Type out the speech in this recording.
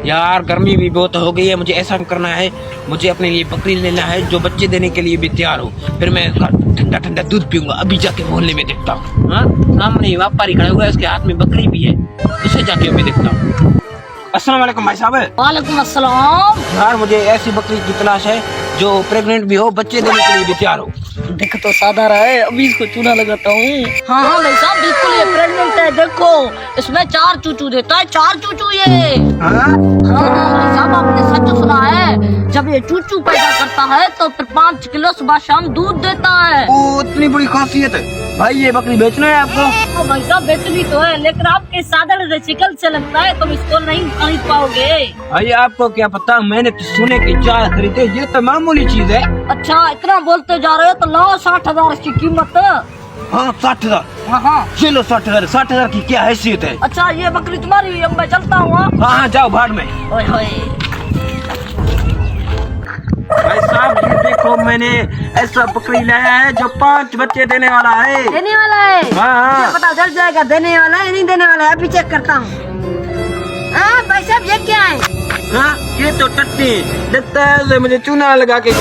यार गर्मी भी बहुत हो गई है, मुझे ऐसा करना है, मुझे अपने लिए बकरी लेना है जो बच्चे देने के लिए भी तैयार हो। फिर मैं ठंडा ठंडा दूध पीऊंगा। अभी जाके मोहल्ले में देखता हूँ। हाँ, सामने व्यापारी खड़ा हुआ है, उसके हाथ में बकरी भी है, उसे जाके मैं देखता हूँ। अस्सलाम वालेकुम भाई साहब। वालेकुम अस्सलाम। यार मुझे ऐसी बकरी की तलाश है जो प्रेग्नेंट भी हो, बच्चे देने के लिए भी तैयार हो। देख तो सादा रहा है, अभी इसको चूना लगाता हूँ। हाँ हाँ भाई साहब, बिल्कुल ये प्रेग्नेंट है। देखो इसमें 4 चूचू देता है, 4 चूचू ये। हाँ हाँ भाई साहब, आपने सच सुना है। जब ये चूचू पैदा करता है तो फिर 5 किलो सुबह शाम दूध देता है। ओ, इतनी बड़ी खासियत है भाई। ये बकरी बेचना है आपको? हाँ भाई साहब, बेचनी तो है, लेकिन आपके साधारण रेसिकल से लगता है तुम इसको नहीं खरीद पाओगे। भाई आपको क्या पता, मैंने तो सुने की 4 खरीदे, ये तो मामूली चीज है। अच्छा इतना बोलते जा रहे हो तो लाओ 60,000 की कीमत। हाँ 60,000। हाँ हाँ। चलो 60,000। 60,000 की क्या हैसियत है? अच्छा ये बकरी तुम्हारी, अब मैं चलता हूँ। हाँ हाँ जाओ भाड़ में। ओए होए। भाई साहब ये देखो, मैंने ऐसा बकरी लाया है जो 5 बच्चे देने वाला है। देने वाला है? हाँ मुझे पता चल जाएगा देने वाला है नहीं देने वाला है, अभी चेक करता हूँ। हाँ भाई साहब, ये क्या है? हाँ ये तो टट्टी लगता है, उसे मुझे चूना लगा के